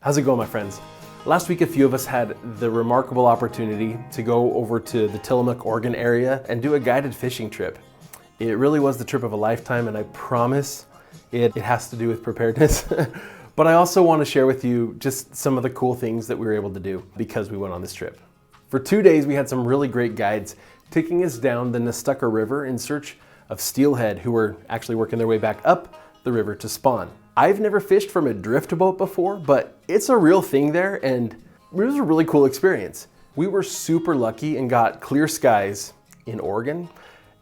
How's it going, my friends? Last week, a few of us had the remarkable opportunity to go over to the Tillamook, Oregon area and do a guided fishing trip. It really was the trip of a lifetime, and I promise it has to do with preparedness. But I also want to share with you just some of the cool things that we were able to do because we went on this trip. For 2 days, we had some really great guides taking us down the Nestucca River in search of steelhead, who were actually working their way back up the river to spawn. I've never fished from a drift boat before, but it's a real thing there, and it was a really cool experience. We were super lucky and got clear skies in Oregon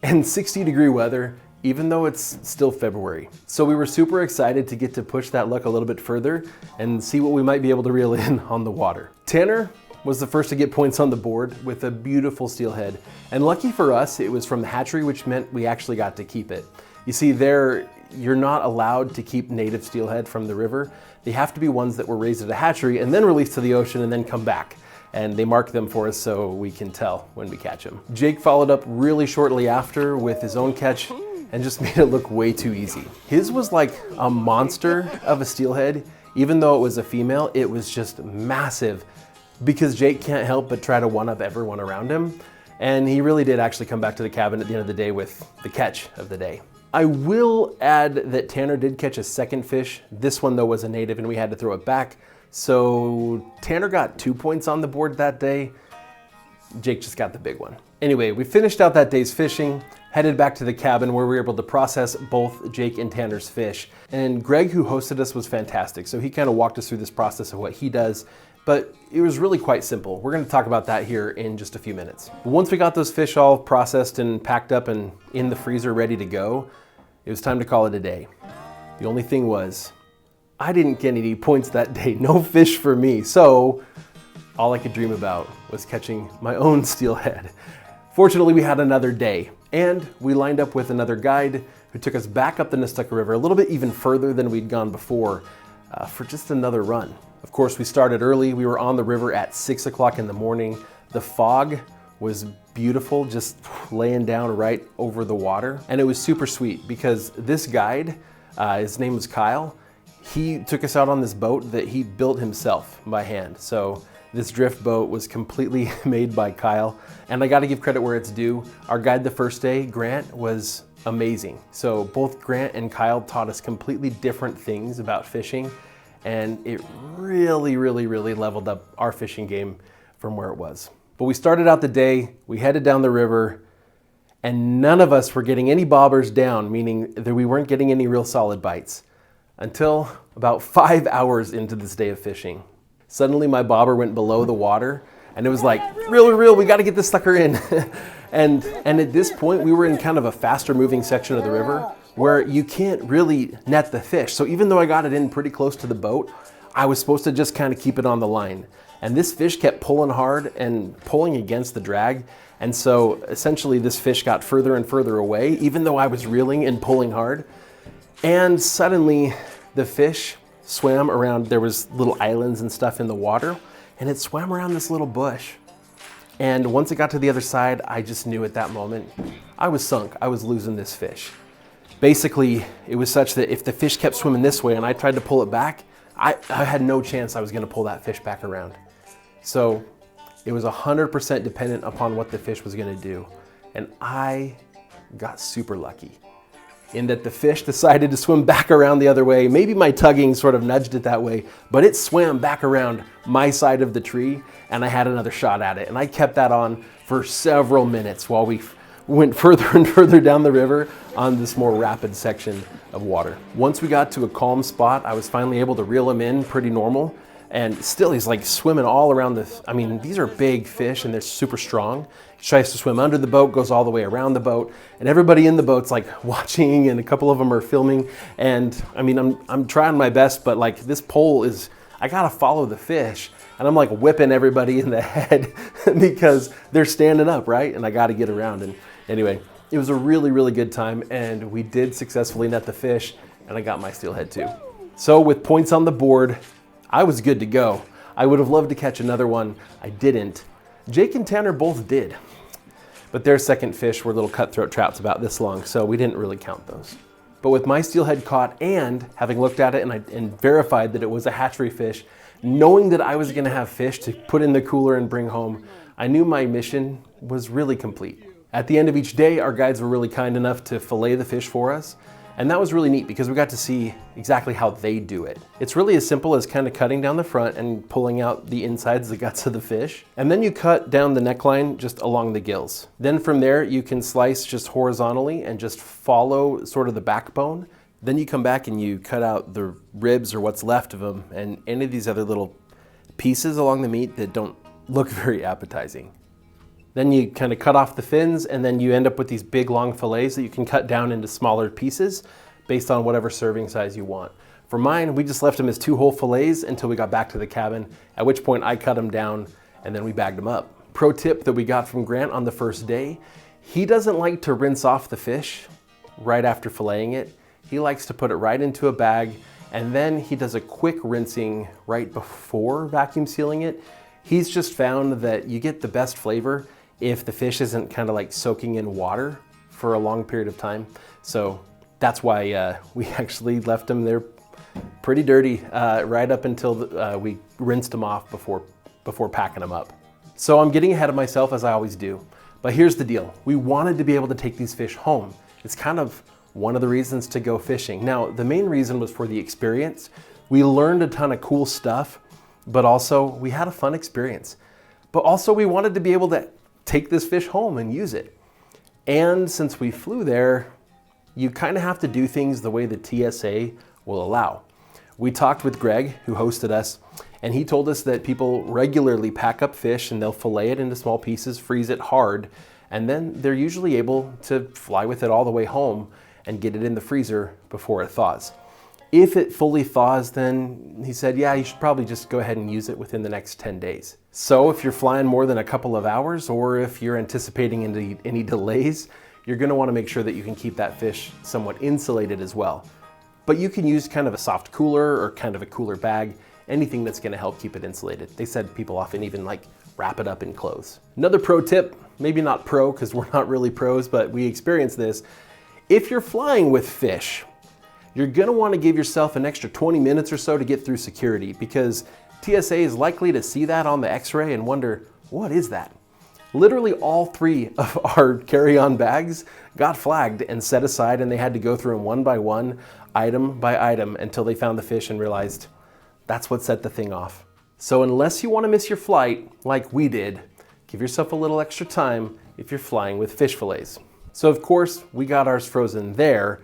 and 60-degree weather, even though it's still February. So we were super excited to get to push that luck a little bit further and see what we might be able to reel in on the water. Tanner was the first to get points on the board with a beautiful steelhead. And lucky for us, it was from the hatchery, which meant we actually got to keep it. You see, you're not allowed to keep native steelhead from the river. They have to be ones that were raised at a hatchery and then released to the ocean and then come back. And they mark them for us so we can tell when we catch them. Jake followed up really shortly after with his own catch and just made it look way too easy. His was like a monster of a steelhead. Even though it was a female, it was just massive because Jake can't help but try to one-up everyone around him. And he really did actually come back to the cabin at the end of the day with the catch of the day. I will add that Tanner did catch a second fish. This one though was a native and we had to throw it back. So Tanner got 2 points on the board that day. Jake just got the big one. Anyway, we finished out that day's fishing, headed back to the cabin where we were able to process both Jake and Tanner's fish. And Greg, who hosted us, was fantastic. So he kind of walked us through this process of what he does. But it was really quite simple. We're going to talk about that here in just a few minutes. Once we got those fish all processed and packed up and in the freezer ready to go, it was time to call it a day. The only thing was, I didn't get any points that day. No fish for me. So all I could dream about was catching my own steelhead. Fortunately, we had another day and we lined up with another guide who took us back up the Nestucca River, a little bit even further than we'd gone before, for just another run. Of course, we started early. We were on the river at 6 o'clock in the morning. The fog was beautiful, just laying down right over the water. And it was super sweet because this guide, his name was Kyle, he took us out on this boat that he built himself by hand. So this drift boat was completely made by Kyle. And I gotta give credit where it's due. Our guide the first day, Grant, was amazing. So both Grant and Kyle taught us completely different things about fishing. And it really leveled up our fishing game from where it was. But we started out the day, we headed down the river, and none of us were getting any bobbers down, meaning that we weren't getting any real solid bites, until about 5 hours into this day of fishing. Suddenly my bobber went below the water, and it was like, reel, we gotta get this sucker in. and at this point, we were in kind of a faster moving section of the river, where you can't really net the fish. So even though I got it in pretty close to the boat, I was supposed to just kind of keep it on the line. And this fish kept pulling hard and pulling against the drag. And so essentially this fish got further and further away, even though I was reeling and pulling hard. And suddenly the fish swam around, there was little islands and stuff in the water, and it swam around this little bush. And once it got to the other side, I just knew at that moment, I was sunk, I was losing this fish. Basically, it was such that if the fish kept swimming this way and I tried to pull it back, I had no chance I was gonna pull that fish back around. So it was 100% dependent upon what the fish was gonna do. And I got super lucky in that the fish decided to swim back around the other way. Maybe my tugging sort of nudged it that way, but it swam back around my side of the tree and I had another shot at it. And I kept that on for several minutes while we went further and further down the river on this more rapid section of water. Once we got to a calm spot, I was finally able to reel him in pretty normal. And still he's like swimming all around I mean, these are big fish and they're super strong. He tries to swim under the boat, goes all the way around the boat, and everybody in the boat's like watching, and a couple of them are filming. And I mean, I'm trying my best, but like this pole I gotta follow the fish. And I'm like whipping everybody in the head because they're standing up, right? And I gotta get around. And anyway, it was a really good time, and we did successfully net the fish, and I got my steelhead too. So with points on the board, I was good to go. I would have loved to catch another one. I didn't. Jake and Tanner both did. But their second fish were little cutthroat trouts about this long, so we didn't really count those. But with my steelhead caught and having looked at it and verified that it was a hatchery fish, Knowing that I was gonna have fish to put in the cooler and bring home, I knew my mission was really complete. At the end of each day, our guides were really kind enough to fillet the fish for us. And that was really neat because we got to see exactly how they do it. It's really as simple as kind of cutting down the front and pulling out the insides, the guts of the fish. And then you cut down the neckline just along the gills. Then from there, you can slice just horizontally and just follow sort of the backbone. Then you come back and you cut out the ribs or what's left of them and any of these other little pieces along the meat that don't look very appetizing. Then you kind of cut off the fins and then you end up with these big long fillets that you can cut down into smaller pieces based on whatever serving size you want. For mine, we just left them as 2 whole fillets until we got back to the cabin, at which point I cut them down and then we bagged them up. Pro tip that we got from Grant on the first day, he doesn't like to rinse off the fish right after filleting it. He likes to put it right into a bag and then he does a quick rinsing right before vacuum sealing it. He's just found that you get the best flavor if the fish isn't kind of like soaking in water for a long period of time. So that's why we actually left them there pretty dirty right up until we rinsed them off before packing them up. So I'm getting ahead of myself as I always do, but here's the deal. We wanted to be able to take these fish home. It's kind of one of the reasons to go fishing. Now, the main reason was for the experience. We learned a ton of cool stuff, but also we had a fun experience. But also we wanted to be able to take this fish home and use it. And since we flew there, you kind of have to do things the way the TSA will allow. We talked with Greg, who hosted us, and he told us that people regularly pack up fish and they'll fillet it into small pieces, freeze it hard, and then they're usually able to fly with it all the way home and get it in the freezer before it thaws. If it fully thaws, then he said, yeah, you should probably just go ahead and use it within the next 10 days. So if you're flying more than a couple of hours, or if you're anticipating any delays, you're gonna wanna make sure that you can keep that fish somewhat insulated as well. But you can use kind of a soft cooler or kind of a cooler bag, anything that's gonna help keep it insulated. They said people often even like wrap it up in clothes. Another pro tip, maybe not pro because we're not really pros, but we experienced this. If you're flying with fish, you're gonna wanna give yourself an extra 20 minutes or so to get through security because TSA is likely to see that on the x-ray and wonder, what is that? Literally all 3 of our carry-on bags got flagged and set aside and they had to go through them one by one, item by item until they found the fish and realized that's what set the thing off. So unless you wanna miss your flight like we did, give yourself a little extra time if you're flying with fish fillets. So of course, we got ours frozen there,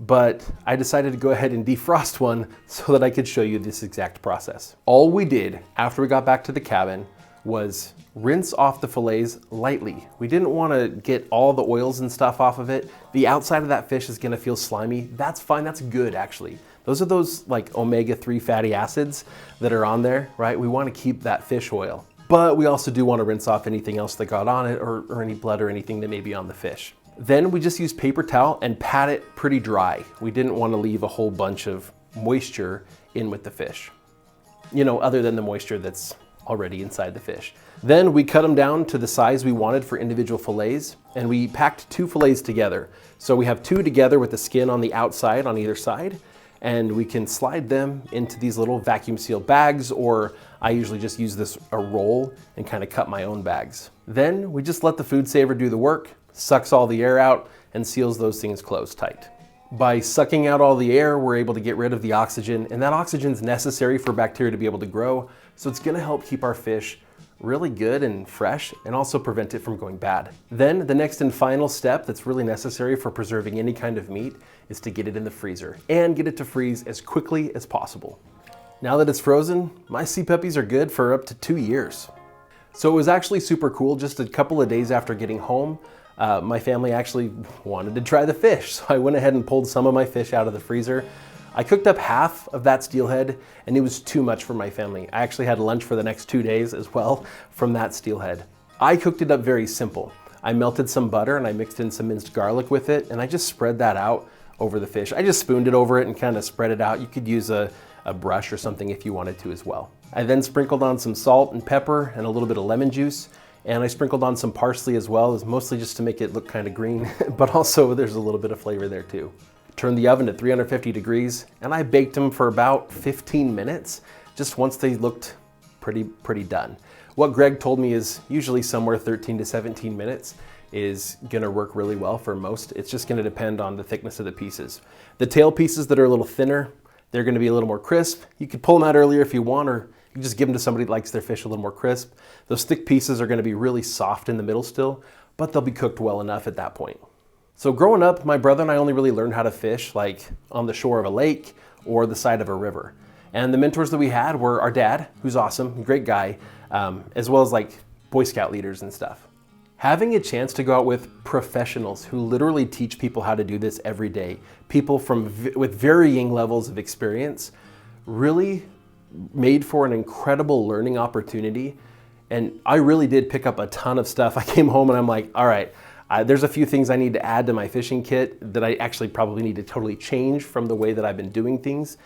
but I decided to go ahead and defrost one so that I could show you this exact process. All we did after we got back to the cabin was rinse off the fillets lightly. We didn't want to get all the oils and stuff off of it. The outside of that fish is going to feel slimy. That's fine, that's good actually. Those are those like omega-3 fatty acids that are on there, right? We want to keep that fish oil. But we also do want to rinse off anything else that got on it or any blood or anything that may be on the fish. Then we just used paper towel and pat it pretty dry. We didn't want to leave a whole bunch of moisture in with the fish. You know, other than the moisture that's already inside the fish. Then we cut them down to the size we wanted for individual fillets, and we packed 2 fillets together. So we have 2 together with the skin on the outside on either side, and we can slide them into these little vacuum sealed bags, or I usually just use a roll and kind of cut my own bags. Then we just let the food saver do the work, sucks all the air out and seals those things closed tight. By sucking out all the air, we're able to get rid of the oxygen, and that oxygen is necessary for bacteria to be able to grow, so it's gonna help keep our fish really good and fresh and also prevent it from going bad. Then the next and final step that's really necessary for preserving any kind of meat is to get it in the freezer and get it to freeze as quickly as possible. Now that it's frozen, my sea puppies are good for up to 2 years. So it was actually super cool. Just a couple of days after getting home, my family actually wanted to try the fish. So I went ahead and pulled some of my fish out of the freezer. I cooked up half of that steelhead and it was too much for my family. I actually had lunch for the next 2 days as well from that steelhead. I cooked it up very simple. I melted some butter and I mixed in some minced garlic with it and I just spread that out over the fish. I just spooned it over it and kind of spread it out. You could use a brush or something if you wanted to as well. I then sprinkled on some salt and pepper and a little bit of lemon juice, and I sprinkled on some parsley as well, as mostly just to make it look kind of green, but also there's a little bit of flavor there too. Turned the oven to 350 degrees and I baked them for about 15 minutes. just once they looked pretty done. What Greg told me is usually somewhere 13 to 17 minutes is gonna work really well for most. It's just gonna depend on the thickness of the pieces. The tail pieces that are a little thinner, they're gonna be a little more crisp. You could pull them out earlier if you want, or you can just give them to somebody that likes their fish a little more crisp. Those thick pieces are gonna be really soft in the middle still, but they'll be cooked well enough at that point. So growing up, my brother and I only really learned how to fish like on the shore of a lake or the side of a river. And the mentors that we had were our dad, who's awesome, great guy, as well as like Boy Scout leaders and stuff. Having a chance to go out with professionals who literally teach people how to do this every day, people with varying levels of experience, really made for an incredible learning opportunity. And I really did pick up a ton of stuff. I came home and I'm like, all right, there's a few things I need to add to my fishing kit that I actually probably need to totally change from the way that I've been doing things,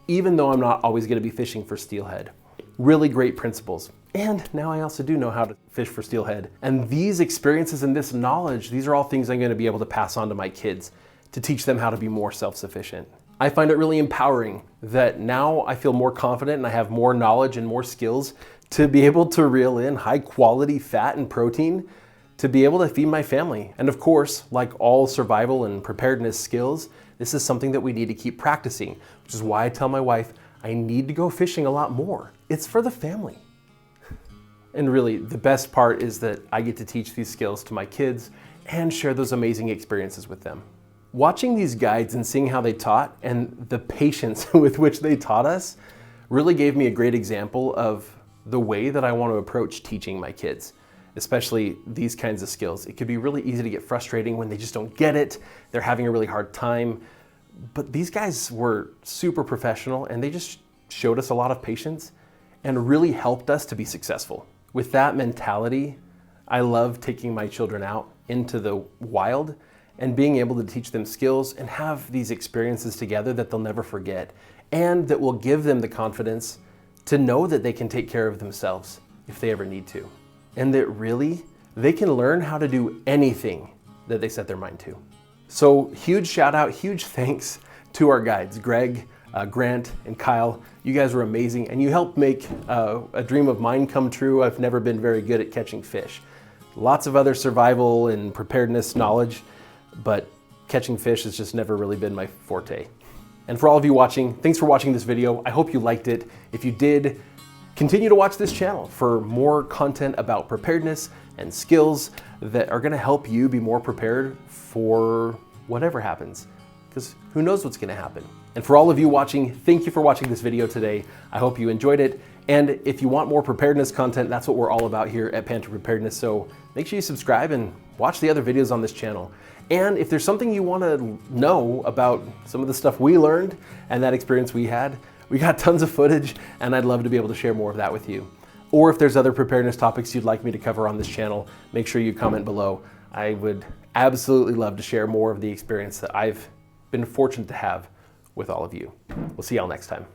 even though I'm not always gonna be fishing for steelhead. Really great principles. And now I also do know how to fish for steelhead. And these experiences and this knowledge, these are all things I'm gonna be able to pass on to my kids to teach them how to be more self-sufficient. I find it really empowering that now I feel more confident and I have more knowledge and more skills to be able to reel in high quality fat and protein to be able to feed my family. And of course, like all survival and preparedness skills, this is something that we need to keep practicing, which is why I tell my wife, I need to go fishing a lot more. It's for the family. And really, the best part is that I get to teach these skills to my kids and share those amazing experiences with them. Watching these guides and seeing how they taught and the patience with which they taught us really gave me a great example of the way that I want to approach teaching my kids, especially these kinds of skills. It could be really easy to get frustrating when they just don't get it. They're having a really hard time. But these guys were super professional and they just showed us a lot of patience and really helped us to be successful. With that mentality, I love taking my children out into the wild and being able to teach them skills and have these experiences together that they'll never forget and that will give them the confidence to know that they can take care of themselves if they ever need to. And that really, they can learn how to do anything that they set their mind to. So huge shout out, huge thanks to our guides, Greg, Grant, and Kyle. You guys were amazing and you helped make a dream of mine come true. I've never been very good at catching fish. Lots of other survival and preparedness knowledge, but catching fish has just never really been my forte. And for all of you watching, thanks for watching this video. I hope you liked it. If you did, continue to watch this channel for more content about preparedness and skills that are gonna help you be more prepared for whatever happens, because who knows what's gonna happen. And for all of you watching, thank you for watching this video today. I hope you enjoyed it. And if you want more preparedness content, that's what we're all about here at Pantry Preparedness. So make sure you subscribe and watch the other videos on this channel. And if there's something you want to know about some of the stuff we learned and that experience we had, we got tons of footage and I'd love to be able to share more of that with you. Or if there's other preparedness topics you'd like me to cover on this channel, make sure you comment below. I would absolutely love to share more of the experience that I've been fortunate to have with all of you. We'll see y'all next time.